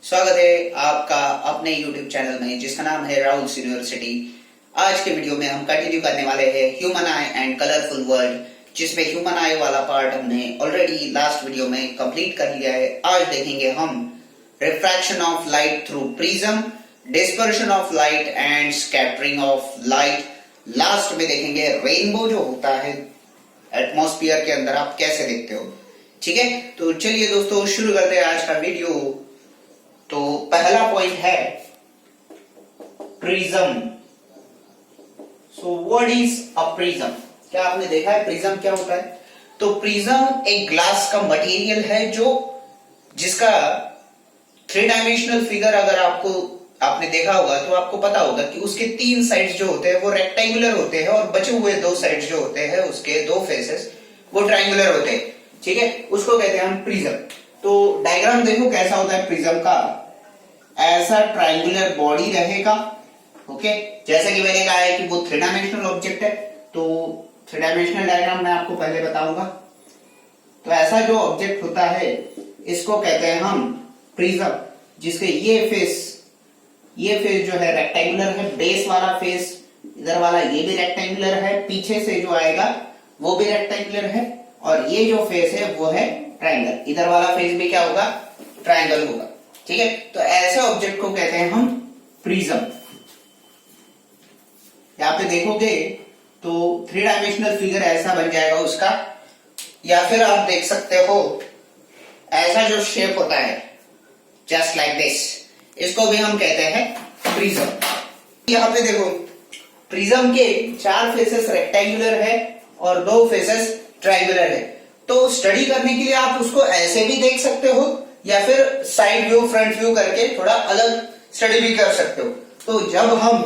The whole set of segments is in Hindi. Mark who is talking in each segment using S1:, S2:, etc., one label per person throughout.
S1: स्वागत है आपका अपने YouTube चैनल में जिसका नाम है राहुल यूनिवर्सिटी। आज के वीडियो में हम कंटिन्यू करने वाले हैं human I and colourful world, जिसमें ह्यूमन आई वाला पार्ट हमने ऑलरेडी लास्ट वीडियो में कंप्लीट कर लिया है। आज देखेंगे हम refraction of light through prism, dispersion of light and scattering of light. Last में देखेंगे रेनबो जो होता है एटमॉस्फेयर के अंदर, आप कैसे देखते हो। ठीक है, तो चलिए दोस्तों शुरू करते हैं आज का वीडियो। तो पहला पॉइंट है prism. So what is a prism? क्या आपने देखा है प्रिज्म क्या होता है? तो प्रिज्म एक ग्लास का मटेरियल है जो जिसका थ्री डायमेंशनल फिगर अगर आपने देखा होगा तो आपको पता होगा कि उसके तीन साइड्स जो होते हैं वो रेक्टेंगुलर होते हैं और बचे हुए दो साइड्स जो होते हैं उसके दो फेसेस वो ट्रायंगुलर होते हैं। ठीक है, उसको कहते हैं हम प्रिज्म। तो डायग्राम देखो कैसा होता है प्रिज्म का। ऐसा ट्रायंगुलर बॉडी रहेगा। ओके, जैसा कि मैंने कहा है कि वो थ्री डायमेंशनल ऑब्जेक्ट है, तो थ्री डायमेंशनल डायग्राम मैं आपको पहले बताऊंगा। तो ऐसा जो ऑब्जेक्ट होता है इसको कहते हैं हम प्रिज्म, जिसके ये फेस जो है रेक्टेंगुलर है, बेस वाला फेस इधर वाला ये भी रेक्टेंगुलर है, पीछे से जो आएगा वो भी रेक्टेंगुलर है, और ये जो फेस है वो है ट्रायंगल। इधर वाला फेस भी क्या होगा? ट्रायंगल होगा। ठीक है, तो ऐसे ऑब्जेक्ट को कहते हैं हम प्रिज्म। यहां पे देखोगे तो थ्री डायमेंशनल फिगर ऐसा बन जाएगा उसका, या फिर आप देख सकते हो ऐसा जो शेप होता है जस्ट लाइक दिस, इसको भी हम कहते हैं प्रिज्म। यहां पे देखो प्रिज्म के चार फेसेस रेक्टेंगुलर है और दो फेसेस ट्रायंगुलर है। तो स्टडी करने के लिए आप उसको ऐसे भी देख सकते हो या फिर साइड व्यू फ्रंट व्यू करके थोड़ा अलग स्टडी भी कर सकते हो। तो जब हम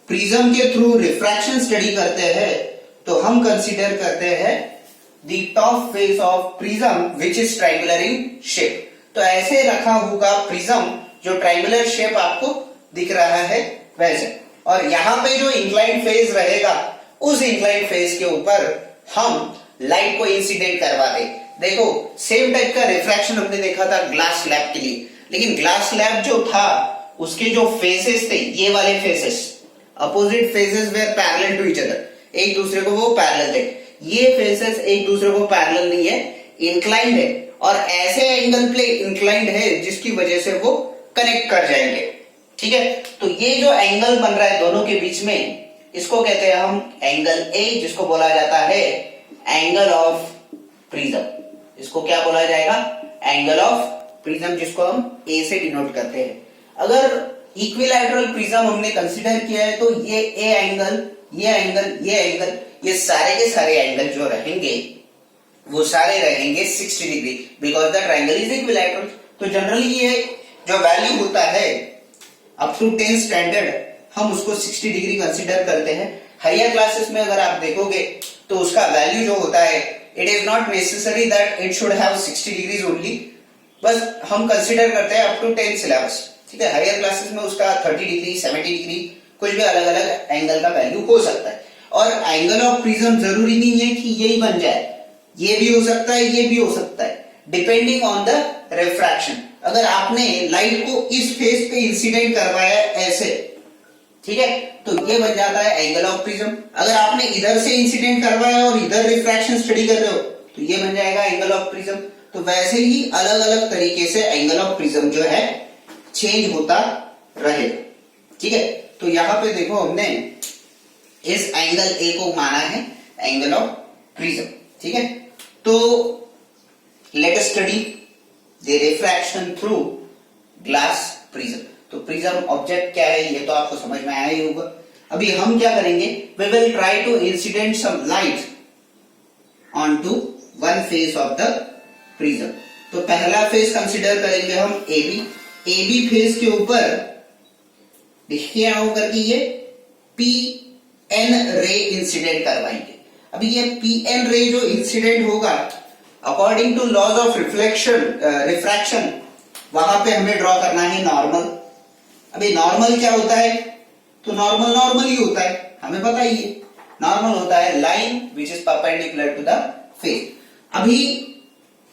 S1: प्रिज्म के थ्रू रिफ्रैक्शन स्टडी करते हैं तो हम कंसीडर करते हैं the top face of prism which is triangular in shape. तो ऐसे रखा होगा प्रिज्म जो ट्रायंगुलर शेप आपको दिख रहा है वैसे, और यहाँ पे जो इंक्लाइंड फेस रहेगा उस इंक्लाइंड फेस के ऊपर हम लाइट को इंसिडेंट करवा दे। देखो सेम टाइप का रिफ्रैक्शन हमने देखा था ग्लास स्लैब के लिए, लेकिन ग्लास स्लैब जो था उसके जो फेसेस थे, ये वाले faces opposite faces were parallel to each other, एक दूसरे को वो पैरेलल थे। ये फेसेस एक दूसरे को पैरेलल नहीं है, इंक्लाइंड है, और ऐसे एंगल पे इंक्लाइंड है जिसकी वजह से वो कनेक्ट कर जाएंगे। ठीक है, तो ये जो एंगल बन रहा है दोनों के बीच में, इसको कहते हैं हम एंगल ए, जिसको बोला जाता है एंगल ऑफ प्रिज्म। इसको क्या बोला जाएगा? एंगल ऑफ प्रिज्म, जिसको हम ए से डिनोट करते हैं। अगर इक्विलैटरल प्रिज्म हमने कंसीडर किया है तो ये ए एंगल, ये एंगल, ये एंगल, ये सारे के सारे एंगल जो रहेंगे वो सारे रहेंगे 60 degree, because the triangle is equilateral. तो जनरली ये जो वैल्यू होता है अप टू 10 स्टैंडर्ड हम उसको 60 डिग्री कंसीडर करते हैं। हायर क्लासेस में अगर आप देखोगे तो उसका वैल्यू जो होता है it is not necessary that it should have 60 degrees only, बस हम कंसीडर करते हैं अप टू 10 सिलेबस। ठीक है, हायर क्लासेस में उसका 30 डिग्री 70 डिग्री कुछ भी अलग अलग एंगल का वैल्यू हो सकता है। और एंगल ऑफ प्रिज्म जरूरी नहीं है कि यही बन जाए, ये भी हो सकता है, ये भी हो सकता है, डिपेंडिंग ऑन द रिफ्रैक्शन। अगर आपने लाइट को इस फेस पे इंसिडेंट करवाया ऐसे, ठीक है, तो ये बन जाता है एंगल ऑफ प्रिज्म। अगर आपने इधर से इंसिडेंट करवाया और इधर रिफ्रैक्शन स्टडी कर रहे हो तो ये बन जाएगा एंगल ऑफ प्रिज्म। तो वैसे ही अलग अलग तरीके से एंगल ऑफ प्रिज्म जो है चेंज होता रहेगा। ठीक है, तो यहां पे देखो हमने इस एंगल ए को माना है एंगल ऑफ प्रिज्म। ठीक है, तो let us study the refraction through glass prism. तो प्रिज्म ऑब्जेक्ट क्या है ये तो आपको समझ में आया ही होगा। अभी हम क्या करेंगे, we will try to incident some light on to one face of the prism. तो पहला फेस कंसिडर करेंगे हम AB फेस के ऊपर देखिए होकर कि ये PN रे इंसिडेंट करवाएंगे। अभी ये PN रे जो इंसिडेंट होगा according to laws of refraction वहां पे हमें ड्रॉ करना है नॉर्मल। अभी नॉर्मल क्या होता है? तो नॉर्मल ही होता है, हमें पता ही है। नॉर्मल होता है line which is perpendicular to the face. अभी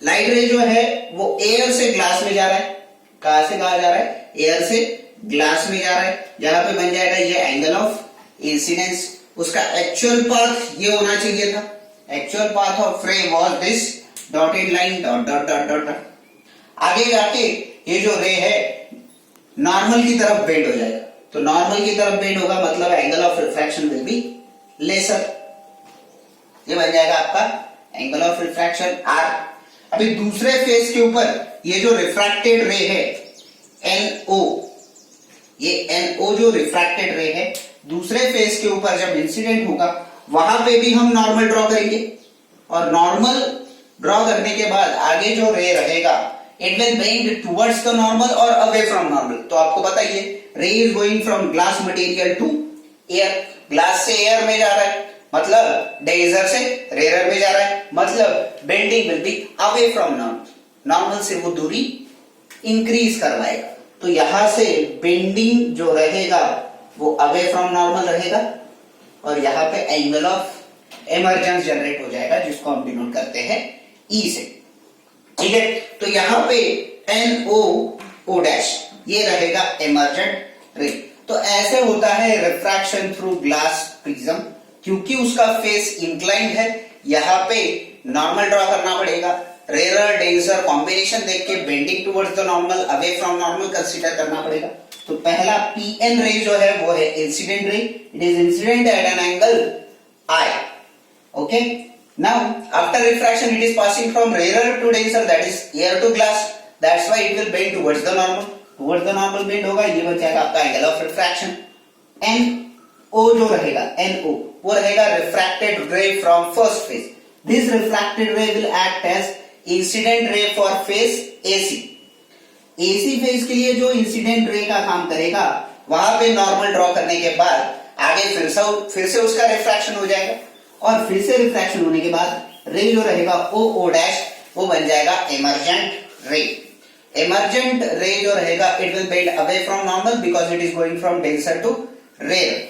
S1: लाइट रे जो है वो एयर से ग्लास में जा रहा है, कहां से कहा जा रहा है, एयर से ग्लास में जा रहा है, यहाँ पे बन जाएगा ये एंगल ऑफ इंसिडेंस। उसका एक्चुअल पाथ ये होना चाहिए था, एक्चुअल पाथ ऑफ रे was this dotted line dot dot dot dot dot. आगे जाके ये जो रे है नॉर्मल की तरफ बेंड हो जाएगा, तो नॉर्मल की तरफ बेंड होगा मतलब angle of refraction will be lesser. ये बन जाएगा आपका एंगल ऑफ रिफ्रैक्शन आर। अभी दूसरे फेस के ऊपर ये जो रिफ्रैक्टेड रे है NO, ये NO जो रिफ्रैक्टेड रे है दूसरे फेस के ऊपर जब इंसिडेंट होगा वहां पे भी हम नॉर्मल ड्रॉ करेंगे, और नॉर्मल ड्रॉ करने के बाद आगे जो रे रहेगा it will bend towards the normal और अवे फ्रॉम नॉर्मल। तो आपको पता ही है ray is going from glass material to air, glass से एयर में जा रहा है मतलब डेजर से रेयर में जा रहा है मतलब bending will be away from normal, normal से वो दूरी इंक्रीज करवाएगा। तो यहां से बेंडिंग जो रहेगा वो अवे फ्रॉम नॉर्मल रहेगा और यहाँ पे एंगल ऑफ इमर्जेंस जनरेट हो जाएगा जिसको हम डिनोट करते हैं E से, ठीक है। तो यहाँ पे NO डैश ये रहेगा इमर्जेंट रे। तो ऐसे होता है रिफ्रैक्शन थ्रू ग्लास प्रिज्म, क्योंकि उसका फेस इंक्लाइंड है यहाँ पे नॉर्मल ड्रॉ करना पड़ेगा, रेयर डेंसर कॉम्बिनेशन देख के bending towards the normal away from normal consider करना पड़ेगा। तो पहला PN रे जो है वो है incident ray, it is incident at an angle I, okay. Now after refraction it is passing from rarer to denser, that is air to glass, that's why it will bend towards the normal, towards the normal bend होगा, ये बन जाएगा आपका एंगल ऑफ रिफ्रैक्शन। NO जो रहेगा NO वो रहेगा refracted ray from first face, this refracted ray will act as incident ray for face AC face के लिए जो इंसिडेंट रे का काम करेगा वहां पे नॉर्मल ड्रॉ करने के बाद आगे फिर से उसका रिफ्रैक्शन हो जाएगा और फिर से रिफ्रैक्शन होने के बाद रे जो रहेगा O डैश वो बन जाएगा इमर्जेंट रे। इमर्जेंट रे जो रहेगा it will bend away from normal because it is going from denser to rare,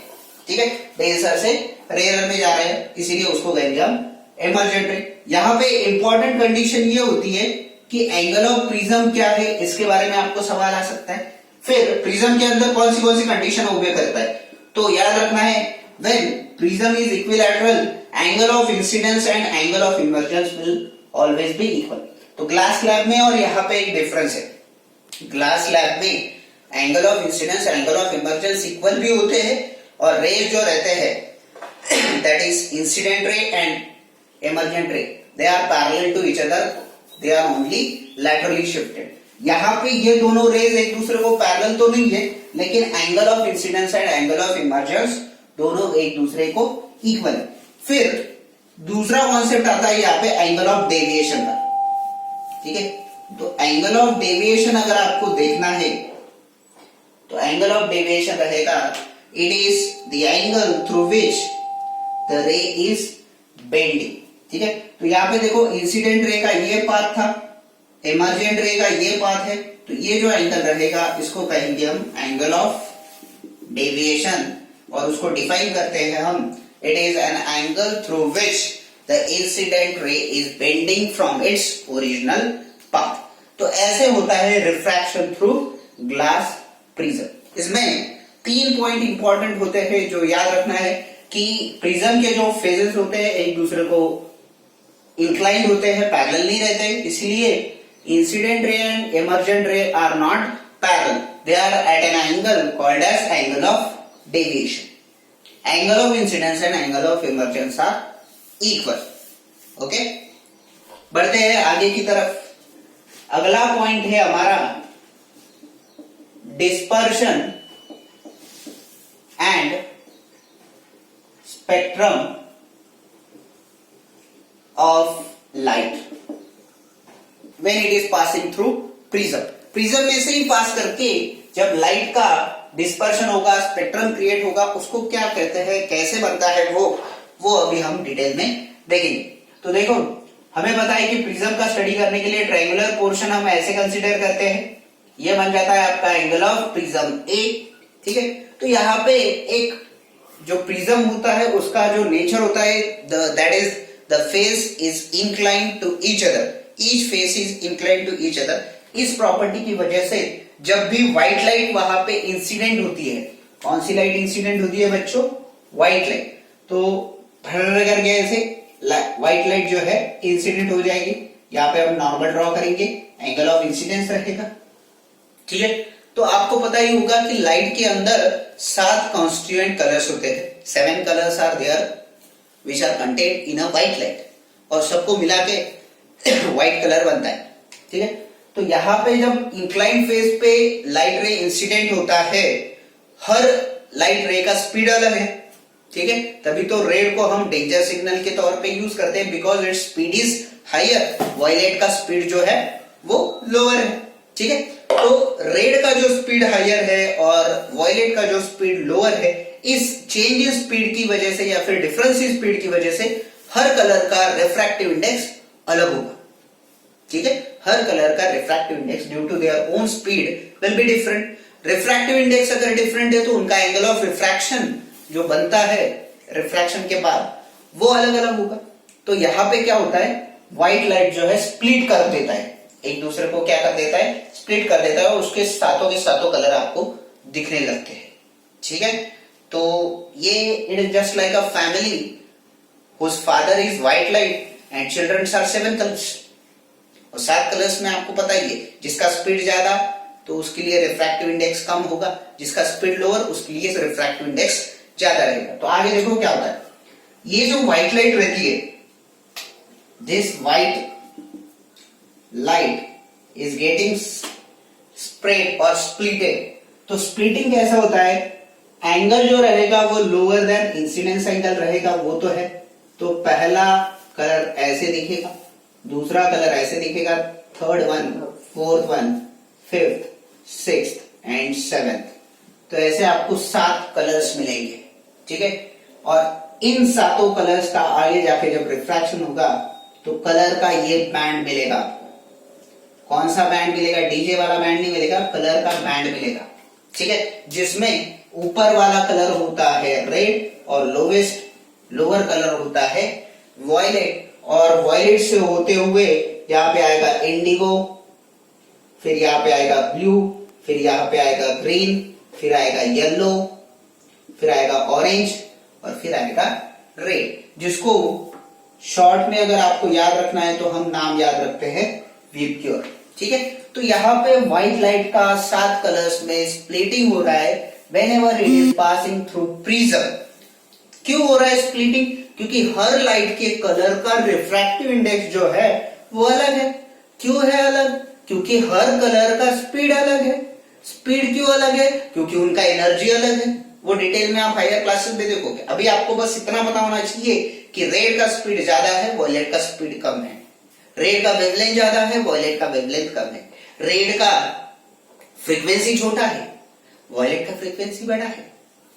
S1: ठीक है। डेंसर से रेयर में जा रहे हैं इसीलिए उसको कहेंगे हम इमर्जेंट रे। यहाँ पे इंपॉर्टेंट कंडीशन ये होती है कि एंगल ऑफ प्रिज्म क्या है, इसके बारे में आपको सवाल आ सकता है। फिर प्रिज्म के अंदर कौन सी कंडीशन ओबे करता है, तो याद रखना है when prism is equilateral angle of incidence and angle of emergence will always be equal. तो ग्लास स्लैब में और यहाँ पे एक डिफरेंस है, ग्लास स्लैब में angle of incidence angle of emergence equal भी होते हैं और रेज जो रहते हैं that is incident ray and emergent ray they are parallel to each other, they are only laterally shifted. यहाँ पे ये दोनों रेज एक दूसरे को पैरेलल तो नहीं है लेकिन angle of incidence and angle of emergence दोनों एक दूसरे को इक्वल है। फिर दूसरा कॉन्सेप्ट आता है यहाँ पे एंगल ऑफ डेविएशन का, ठीक है। तो एंगल ऑफ डेविएशन अगर आपको देखना है तो एंगल ऑफ डेविएशन रहेगा it is the angle through which the रे इज बेंडिंग, ठीक है। तो यहाँ पे देखो इंसिडेंट रे का ये पाथ था, इमर्जेंट रे का ये पाथ है, तो ये जो एंगल रहेगा इसको कहेंगे हम एंगल ऑफ डेविएशन और उसको डिफाइन करते हैं हम it is an angle through which the incident ray is bending from its original path. तो ऐसे होता है रिफ्रैक्शन थ्रू ग्लास प्रिज्म। इसमें 3 पॉइंट इंपॉर्टेंट होते हैं जो याद रखना है कि प्रिज्म के जो फेजेस होते हैं एक दूसरे को इंक्लाइंड होते हैं, पैरेलल नहीं रहते, इसलिए incident ray and emergent ray are not parallel, they are at an angle called as angle of deviation. Angle of incidence and angle of emergence are equal, okay. बढ़ते हैं आगे की तरफ। अगला पॉइंट है हमारा dispersion and spectrum of light when it is passing through prism। Prism में से ही पास करके जब लाइट का डिस्पर्शन होगा, स्पेक्ट्रम क्रिएट होगा, उसको क्या कहते हैं, कैसे बनता है वो अभी हम डिटेल में देखेंगे। तो देखो हमें पता है कि प्रिज्म का स्टडी करने के लिए ट्रायंगुलर पोर्शन हम ऐसे कंसीडर करते हैं, ये बन जाता है आपका एंगल ऑफ प्रिज्म ए, ठीक है। तो यहाँ पे एक जो प्रिज्म होता है उसका जो नेचर होता है that is the face is inclined to each other, each face is inclined to each other इस प्रॉपर्टी की वजह से जब भी व्हाइट लाइट वहां पे इंसिडेंट होती है, कौन सी लाइट इंसिडेंट होती है बच्चों? White light. तो भर करके ऐसे व्हाइट लाइट जो है इंसिडेंट हो जाएगी। यहाँ पे हम नॉर्मल ड्रॉ करेंगे, एंगल ऑफ इंसिडेंस रहेगा, ठीक है। तो आपको पता ही होगा कि लाइट के अंदर 7 कॉन्स्टिट्यूएंट कलर्स होते हैं, 7 colours are there which are contained in a white light, और सबको मिला के व्हाइट कलर बनता है, ठीक है। तो यहाँ पे जब इंक्लाइन फेज पे लाइट रे इंसिडेंट होता है, हर लाइट रे का स्पीड अलग है, ठीक है। तभी तो रेड को हम डेंजर सिग्नल के तौर पे यूज करते हैं, because its speed is higher, violet का स्पीड जो है वो लोअर है, ठीक है। तो रेड का जो स्पीड हायर है और वायलेट का जो स्पीड लोअर है, इस चेंज इन स्पीड की वजह से या फिर डिफरेंस इन स्पीड की वजह से हर कलर का रिफ्रैक्टिव इंडेक्स अलग होगा, ठीक है। हर कलर का refractive index due to their own speed will be different. Refractive index अगर डिफरेंट है तो उनका एंगल ऑफ रिफ्रैक्शन जो बनता है रिफ्रैक्शन के बाद वो अलग अलग होगा। तो यहां पे क्या होता है, व्हाइट लाइट जो है स्प्लिट कर देता है, एक दूसरे को क्या कर देता है, स्प्लिट कर देता है, और उसके सातों के सातों कलर आपको दिखने लगते हैं, ठीक है। तो ये it is just like a family whose father is white light and children are 7 colors। और 7 कलर्स में आपको पता ही है, जिसका स्पीड ज्यादा तो उसके लिए रिफ्रैक्टिव इंडेक्स कम होगा, जिसका स्पीड लोअर उसके लिए रिफ्रैक्टिव इंडेक्स ज्यादा रहेगा। तो आगे देखो क्या होता है, ये जो व्हाइट लाइट रहती है, this white light is getting spread और स्प्लिटेड। तो स्प्लिटिंग कैसा होता है, एंगल जो रहेगा वो लोअर देन इंसिडेंस एंगल रहेगा, वो तो है। तो पहला कलर ऐसे दिखेगा, दूसरा कलर ऐसे दिखेगा, third one, fourth one, fifth, sixth and seventh. तो ऐसे आपको 7 कलर्स मिलेंगे, ठीक है। और इन सातों कलर्स का आगे जाके जब रिफ्रैक्शन होगा तो कलर का ये बैंड मिलेगा आपको। कौन सा बैंड मिलेगा, डीजे वाला बैंड नहीं मिलेगा, कलर का बैंड मिलेगा, ठीक है। जिसमें ऊपर वाला कलर होता है रेड और लोअर कलर होता है वॉयलेट, और वॉयलेट से होते हुए यहाँ पे आएगा इंडिगो, फिर यहाँ पे आएगा ब्लू, फिर यहाँ पे आएगा ग्रीन, फिर आएगा येलो, फिर आएगा ऑरेंज और फिर आएगा रेड, जिसको शॉर्ट में अगर आपको याद रखना है तो हम नाम याद रखते हैं विबग्योर, ठीक है। तो यहाँ पे व्हाइट लाइट का 7 कलर्स में स्प्लिटिंग हो रहा है whenever it is passing through prism। क्यों हो रहा है स्प्लिटिंग, क्योंकि हर लाइट के कलर का रिफ्रैक्टिव इंडेक्स जो है वो अलग है। क्यों है अलग, क्योंकि हर कलर का स्पीड अलग है। स्पीड क्यों अलग है, क्योंकि उनका एनर्जी अलग है। वो डिटेल में आप हायर क्लासेस में देखोगे। अभी आपको बस इतना पता होना चाहिए कि रेड का स्पीड ज्यादा है, वॉयलेट का स्पीड कम है। रेड का वेवलेंथ ज्यादा है, वॉयलेट का वेवलेंथ कम है। रेड का फ्रीक्वेंसी छोटा है, वॉयलेट का फ्रीक्वेंसी बड़ा है।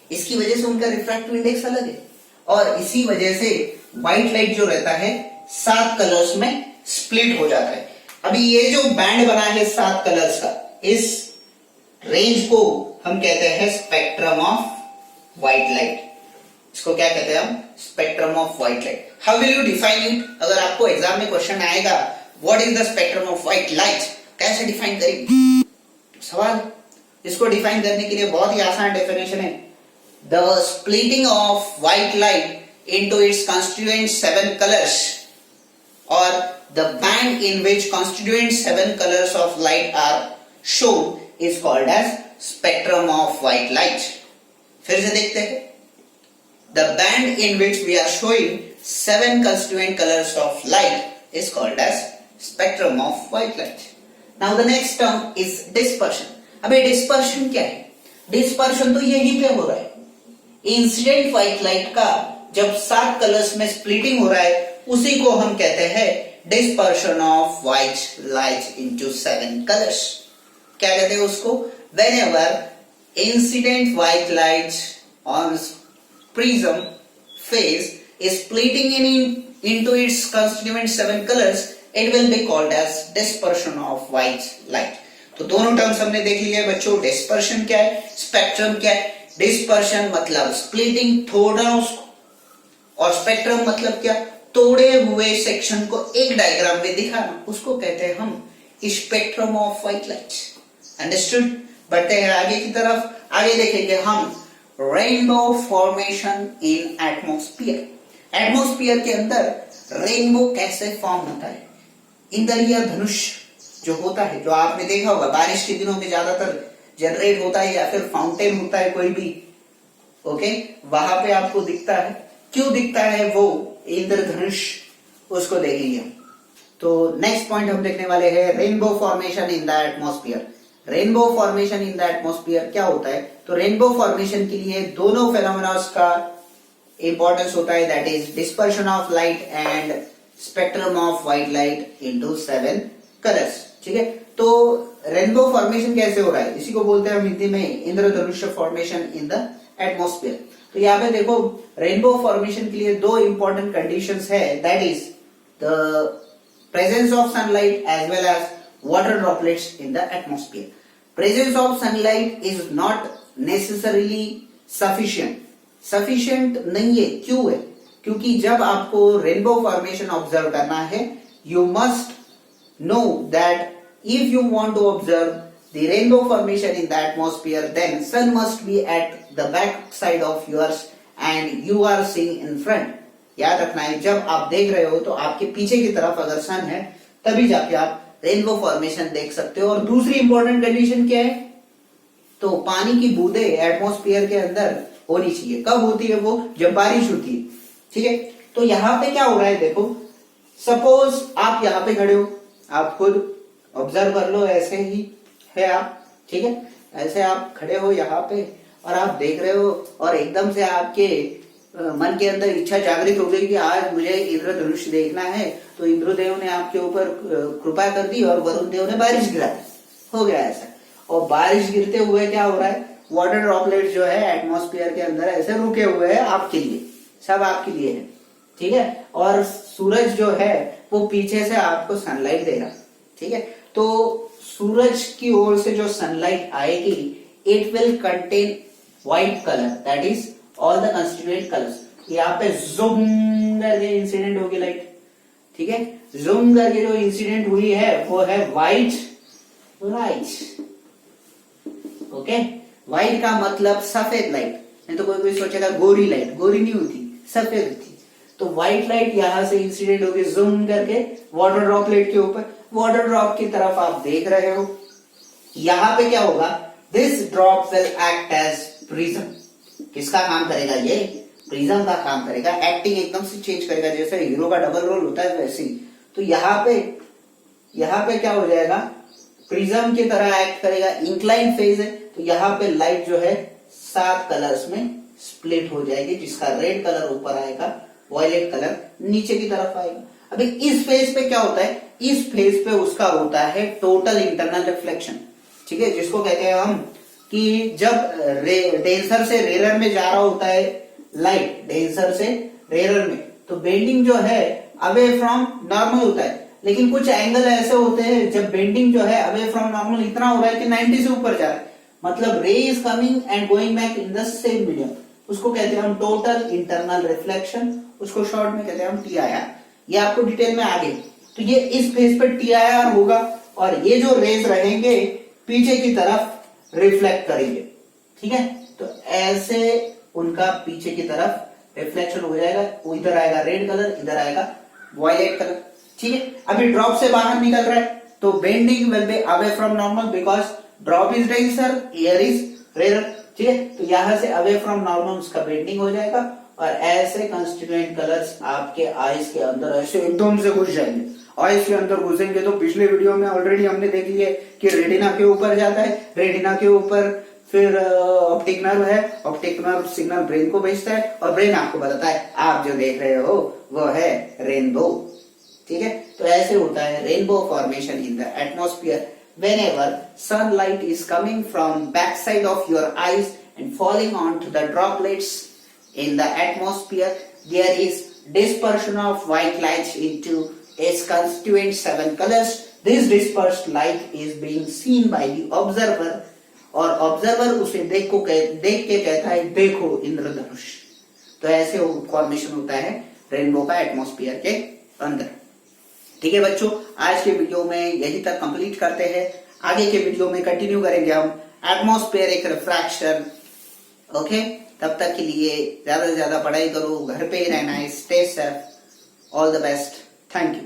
S1: इसकी वजह से उनका रिफ्रैक्टिव इंडेक्स अलग है, और इसी वजह से व्हाइट लाइट जो रहता है 7 कलर्स में स्प्लिट हो जाता है। अभी ये जो बैंड बना है 7 कलर्स का, इस रेंज को हम कहते हैं स्पेक्ट्रम ऑफ व्हाइट लाइट। इसको क्या कहते हैं हम, spectrum of white light. How will you define it, अगर आपको एग्जाम में क्वेश्चन आएगा what is the spectrum of white light, कैसे डिफाइन करेंगे सवाल। इसको डिफाइन करने के लिए बहुत ही आसान डेफिनेशन है, the splitting of white light into its constituent 7 colors, or the band in which constituent 7 colors of light are shown is called as spectrum of white light। फिर से देखते हैं, the band in which we are showing 7 constituent colors of light is called as spectrum of white light। Now the next term is dispersion। अबे डिस्पर्शन क्या है, डिस्पर्शन तो यहीं पे हो रहा है, इंसिडेंट व्हाइट लाइट का जब 7 कलर्स में स्प्लिटिंग हो रहा है उसी को हम कहते हैं dispersion of white light into 7 colours. क्या कहते हैं उसको, whenever incident white light on prism phase is splitting into its constituent 7 colors, it will be called as dispersion of white light। तो दोनों टर्म्स हमने देख लिया है बच्चों। डिस्पर्शन क्या है, स्पेक्ट्रम क्या है। डिस्पर्शन मतलब स्प्लिटिंग, तोड़ना उसको, और स्पेक्ट्रम मतलब क्या, तोड़े हुए सेक्शन को एक डायग्राम में दिखाना, उसको कहते हैं हम spectrum of white light. Understood? बढ़ते हैं आगे की तरफ। आगे देखेंगे हम रेनबो फॉर्मेशन इन एटमॉस्फियर। एटमॉस्फियर के अंदर रेनबो कैसे फॉर्म होता है। इंद्रिय धनुष जो होता है, जो आपने देखा होगा बारिश के दिनों में ज्यादातर जनरेट होता है या फिर फाउंटेन होता है कोई भी, ओके, वहां पे आपको दिखता है। क्यों दिखता है वो इंद्रधनुष, उसको देखेंगे हम। तो नेक्स्ट पॉइंट हम देखने वाले हैं rainbow formation in the atmosphere. Rainbow formation in the atmosphere क्या होता है? तो रेनबो फॉर्मेशन के लिए दोनों फेनोमेनॉस का इंपॉर्टेंस होता है, that is dispersion of light and spectrum of white light into 7 colours. ठीक है, तो रेनबो फॉर्मेशन कैसे हो रहा है, इसी को बोलते हैं हम हिंदी में इंद्रधनुष फॉर्मेशन इन द एटमॉस्फेयर। तो यहाँ पे देखो रेनबो फॉर्मेशन के लिए दो इंपॉर्टेंट कंडीशंस है, that is the presence of sunlight as well as water droplets in the atmosphere. Presence of sunlight is not necessarily sufficient. Sufficient नहीं है, क्यों है? क्योंकि जब आपको रेनबो फॉर्मेशन ऑब्जर्व करना है, you must know that if you want to observe the rainbow formation in the atmosphere, then sun must be at the back side of yours and you are seeing in front. याद रखना है, जब आप देख रहे हो तो आपके पीछे की तरफ अगर सन है तभी जाके आप रेनबो फॉर्मेशन देख सकते हो। और दूसरी इंपॉर्टेंट कंडीशन क्या है? तो पानी की बूंदे एटमॉस्फेयर के अंदर होनी चाहिए। कब होती है वो? जब बारिश होती है। ठीक है, तो यहाँ पे क्या हो रहा है देखो, सपोज आप यहाँ पे खड़े हो, आप खुद ऑब्जर्व कर लो, ऐसे ही है आप, ठीक है, ऐसे आप खड़े हो यहाँ पे और आप देख रहे हो और एकदम से आपके मन के अंदर इच्छा जागृत हो गई कि आज मुझे इंद्रधनुष देखना है, तो इंद्रदेव ने आपके ऊपर कृपा कर दी और वरुण देव ने बारिश गिरा दी, हो गया ऐसा। और बारिश गिरते हुए क्या हो रहा है, वाटर ड्रॉपलेट जो है एटमॉस्फेयर के अंदर ऐसे रुके हुए हैं आपके लिए, सब आपके लिए है, ठीक है। और सूरज जो है वो पीछे से आपको सनलाइट देगा, ठीक है। तो सूरज की ओर से जो सनलाइट आएगी, it will contain white colour, that is all the constituent colours. यहाँ पे जूम करके इंसिडेंट होगी लाइट, ठीक है, जूम करके जो इंसिडेंट हुई है वो है व्हाइट लाइट, ओके। व्हाइट का मतलब सफेद लाइट, नहीं तो कोई कोई सोचेगा गोरी लाइट, गोरी नहीं होती, सफेद थी। तो व्हाइट लाइट यहां से इंसिडेंट होगी जूम करके वाटर ड्रॉपलेट के ऊपर, वाटर ड्रॉप की तरफ आप देख रहे हो। यहां पे क्या होगा, this drop will act as prism. किसका काम करेगा ये? प्रिज्म का काम करेगा, एक्टिंग एकदम से चेंज करेगा, जैसे हीरो का डबल रोल होता है वैसे ही। तो यहाँ पे क्या हो जाएगा, प्रिज्म की तरह एक्ट करेगा, इंक्लाइन फेज है, तो यहाँ पे लाइट जो है 7 कलर्स में स्प्लिट हो जाएगी, जिसका रेड कलर ऊपर आएगा, वायलेट कलर नीचे की तरफ आएगा। अभी इस फेज पे क्या होता है, इस फेज पे उसका होता है टोटल इंटरनल रिफ्लेक्शन, ठीक है, जिसको कहते हैं हम कि जब डेंसर से रेयर में जा रहा होता है लाइट, डेंसर से रेयर में, तो बेंडिंग जो है अवे फ्रॉम नॉर्मल होता है, लेकिन कुछ एंगल ऐसे होते हैं जब बेंडिंग जो है अवे फ्रॉम नॉर्मल इतना हो रहा है कि 90 से ऊपर जा रहा है, मतलब रे is coming and going back in the same medium, उसको कहते हैं हम टोटल इंटरनल रिफ्लेक्शन, उसको शॉर्ट में कहते हैं हम TIR। ये आपको डिटेल में आगे, तो ये इस फेज पर TIR होगा और ये जो रेज रहेंगे पीछे की तरफ रिफ्लेक्ट करेंगे, ठीक है। तो ऐसे उनका पीछे की तरफ रिफ्लेक्शन हो जाएगा, वो इधर आएगा रेड कलर, इधर आएगा वायलेट कलर, ठीक है। अभी ड्रॉप से बाहर निकल रहा है तो bending will be away from normal because drop is denser, air is rare, ठीक है। तो यहां से अवे फ्रॉम नॉर्मल उसका बेंडिंग हो जाएगा और ऐसे कंस्टिट्यूएंट कलर्स आपके आईज के अंदर ऐसे एकदम से घुस जाएंगे। आईज के अंदर घुसेंगे तो पिछले वीडियो में ऑलरेडी हमने देख लिया कि रेटिना के ऊपर जाता है, रेटिना के ऊपर फिर ऑप्टिक नर्व है, ऑप्टिक नर्व सिग्नल ब्रेन को भेजता है और ब्रेन आपको बताता है आप जो देख रहे हो वो है रेनबो, ठीक है। तो ऐसे होता है rainbow formation in the atmosphere whenever sunlight is coming from back side of your eyes and falling onto the droplets in the atmosphere. There is dispersion of white light into its constituent 7 colors. This dispersed light is being seen by the observer और ऑब्जर्वर उसे देख के कहता है देखो इंद्रधनुष। तो ऐसे फॉर्मेशन होता है रेनबो का एटमॉस्फेयर के अंदर, ठीक है बच्चों, आज के वीडियो में यही तक कंप्लीट करते हैं। आगे के वीडियो में कंटिन्यू करेंगे हम एटमॉस्फेरिक रिफ्रैक्शन। ओके, तब तक के लिए ज्यादा से ज्यादा पढ़ाई करो, घर पे ही रहना है, stay safe, all the best, thank you.